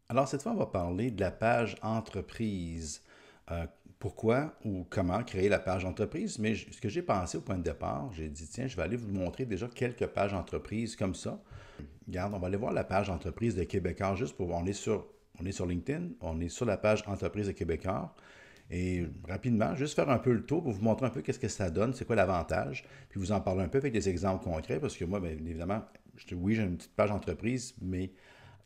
Alors, cette fois, on va parler de la page entreprise. Euh, Pourquoi ou comment créer la page entreprise? Mais ce que j'ai pensé au point de départ, j'ai dit, tiens, je vais aller vous montrer déjà quelques pages entreprises comme ça. Regarde, on va aller voir la page entreprise de Québécois juste pour voir. On est sur LinkedIn, on est sur la page entreprise de Québécois. Et rapidement, juste faire un peu le tour pour vous montrer un peu qu'est-ce que ça donne, c'est quoi l'avantage, puis vous en parler un peu avec des exemples concrets, parce que moi, bien évidemment, oui, j'ai une petite page entreprise, mais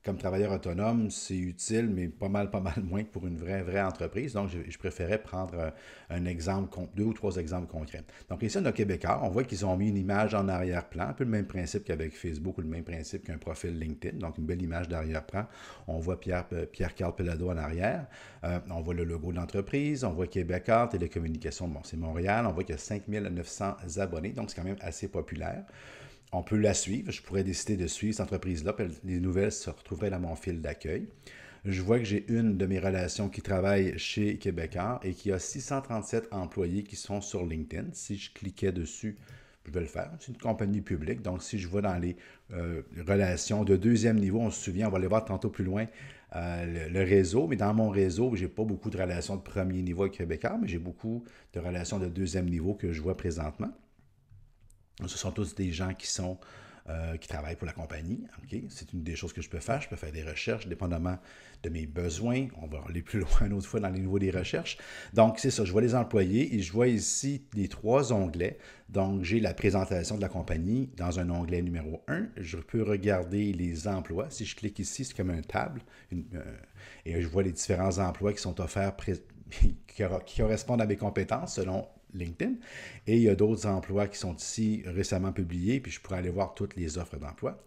comme travailleur autonome, c'est utile, mais pas mal moins que pour une vraie entreprise. Donc, je préférais prendre un exemple, deux ou trois exemples concrets. Donc, ici, on a Québécois. On voit qu'ils ont mis une image en arrière-plan, un peu le même principe qu'avec Facebook ou le même principe qu'un profil LinkedIn. Donc, une belle image d'arrière-plan. On voit Pierre-Carl Pelado en arrière. On voit le logo de l'entreprise. On voit Québécois, Télécommunications, bon, c'est Montréal. On voit qu'il y a 5900 abonnés, donc c'est quand même assez populaire. On peut la suivre. Je pourrais décider de suivre cette entreprise-là. Les nouvelles se retrouveraient dans mon fil d'accueil. Je vois que j'ai une de mes relations qui travaille chez Québécois et qui a 637 employés qui sont sur LinkedIn. Si je cliquais dessus, je vais le faire. C'est une compagnie publique. Donc, si je vais dans les relations de deuxième niveau, on se souvient, on va aller voir tantôt plus loin le réseau. Mais dans mon réseau, je n'ai pas beaucoup de relations de premier niveau avec Québécois, mais j'ai beaucoup de relations de deuxième niveau que je vois présentement. Ce sont tous des gens qui travaillent pour la compagnie. Okay? C'est une des choses que je peux faire. Je peux faire des recherches dépendamment de mes besoins. On va aller plus loin une autre fois dans les niveaux des recherches. Donc, c'est ça. Je vois les employés et je vois ici les trois onglets. Donc, j'ai la présentation de la compagnie dans un onglet numéro un. Je peux regarder les emplois. Si je clique ici, c'est comme un table. Et je vois les différents emplois qui sont offerts qui correspondent à mes compétences selon LinkedIn. Et il y a d'autres emplois qui sont ici récemment publiés, puis je pourrais aller voir toutes les offres d'emploi.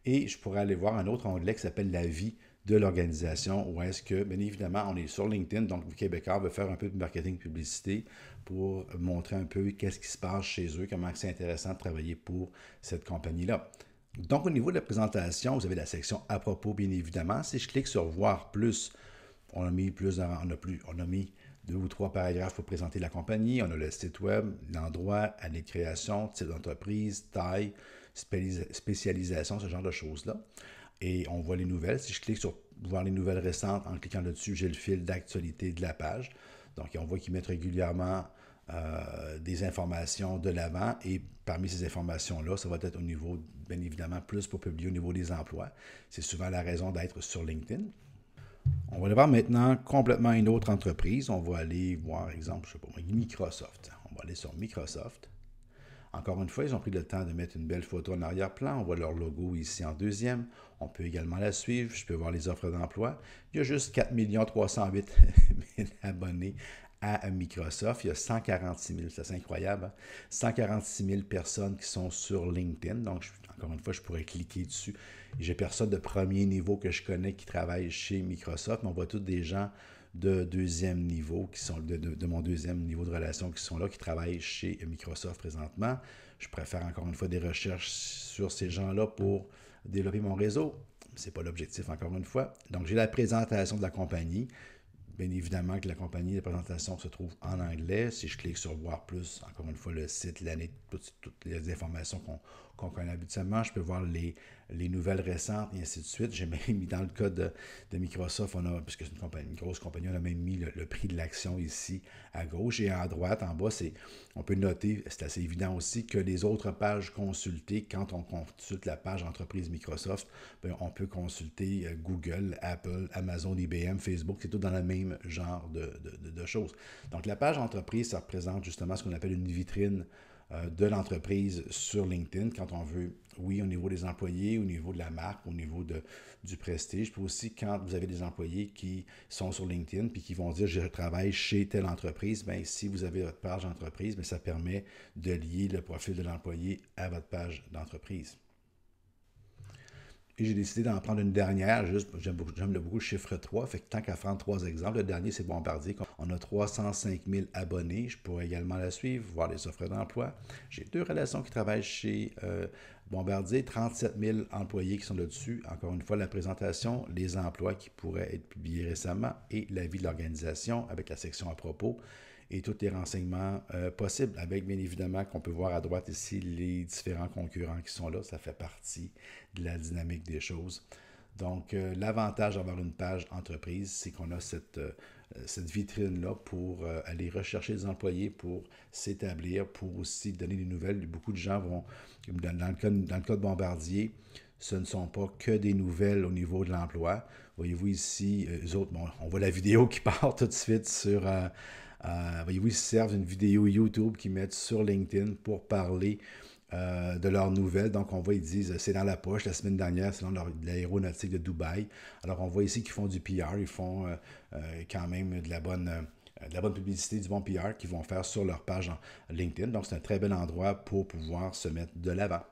Et je pourrais aller voir un autre onglet qui s'appelle la vie de l'organisation, où est-ce que, bien évidemment, on est sur LinkedIn, donc Québécois veut faire un peu de marketing publicité pour montrer un peu qu'est-ce qui se passe chez eux, comment c'est intéressant de travailler pour cette compagnie-là. Donc, au niveau de la présentation, vous avez la section à propos, bien évidemment. Si je clique sur voir plus, on a mis on a mis deux ou trois paragraphes pour présenter la compagnie. On a le site web, l'endroit, année de création, type d'entreprise, taille, spécialisation, ce genre de choses-là. Et on voit les nouvelles. Si je clique sur voir les nouvelles récentes, en cliquant là-dessus, j'ai le fil d'actualité de la page. Donc, on voit qu'ils mettent régulièrement des informations de l'avant et parmi ces informations-là, ça va être au niveau, bien évidemment, plus pour publier au niveau des emplois. C'est souvent la raison d'être sur LinkedIn. On va aller voir maintenant complètement une autre entreprise. On va aller voir, exemple, je sais pas, Microsoft. On va aller sur Microsoft. Encore une fois, ils ont pris le temps de mettre une belle photo en arrière-plan. On voit leur logo ici en deuxième. On peut également la suivre. Je peux voir les offres d'emploi. Il y a juste 4 308 000 abonnés à Microsoft. Il y a 146 000, c'est incroyable, hein? 146 000 personnes qui sont sur LinkedIn. Donc, encore une fois, je pourrais cliquer dessus. J'ai personne de premier niveau que je connais qui travaille chez Microsoft, mais on voit tous des gens de deuxième niveau, qui sont de mon deuxième niveau de relation, qui sont là, qui travaillent chez Microsoft présentement. Je préfère encore une fois des recherches sur ces gens-là pour développer mon réseau. Ce n'est pas l'objectif, encore une fois. Donc, j'ai la présentation de la compagnie. Bien évidemment que la compagnie de présentation se trouve en anglais. Si je clique sur voir plus, encore une fois, le site, l'année, toutes les informations qu'on connaît habituellement, je peux voir les nouvelles récentes et ainsi de suite. J'ai même mis dans le cas de Microsoft, puisque c'est une grosse compagnie, on a même mis le prix de l'action ici à gauche et à droite, en bas, on peut noter, c'est assez évident aussi, que les autres pages consultées, quand on consulte la page entreprise Microsoft, bien, on peut consulter Google, Apple, Amazon, IBM, Facebook, c'est tout dans le même genre de choses. Donc la page entreprise, ça représente justement ce qu'on appelle une vitrine de l'entreprise sur LinkedIn quand on veut, oui, au niveau des employés, au niveau de la marque, au niveau du prestige, puis aussi quand vous avez des employés qui sont sur LinkedIn puis qui vont dire je travaille chez telle entreprise, bien, si vous avez votre page d'entreprise, bien, ça permet de lier le profil de l'employé à votre page d'entreprise. Et j'ai décidé d'en prendre une dernière, juste, j'aime beaucoup le chiffre 3, fait que tant qu'à prendre trois exemples, le dernier c'est Bombardier, on a 305 000 abonnés, je pourrais également la suivre, voir les offres d'emploi. J'ai deux relations qui travaillent chez Bombardier, 37 000 employés qui sont là-dessus. Encore une fois, la présentation, les emplois qui pourraient être publiés récemment et la vie de l'organisation avec la section à propos et tous les renseignements possibles, avec bien évidemment qu'on peut voir à droite ici les différents concurrents qui sont là. Ça fait partie de la dynamique des choses. Donc, l'avantage d'avoir une page entreprise, c'est qu'on a cette vitrine-là pour aller rechercher des employés, pour s'établir, pour aussi donner des nouvelles. Beaucoup de gens vont, dans le cas de Bombardier, ce ne sont pas que des nouvelles au niveau de l'emploi. Voyez-vous ici, eux autres, bon, on voit la vidéo qui part tout de suite sur... voyez-vous, ils se servent d'une vidéo YouTube qu'ils mettent sur LinkedIn pour parler de leurs nouvelles. Donc, on voit, ils disent, c'est dans la poche. La semaine dernière, c'est dans l'aéronautique de Dubaï. Alors, on voit ici qu'ils font du PR. Ils font quand même de la bonne publicité, du bon PR qu'ils vont faire sur leur page LinkedIn. Donc, c'est un très bel endroit pour pouvoir se mettre de l'avant.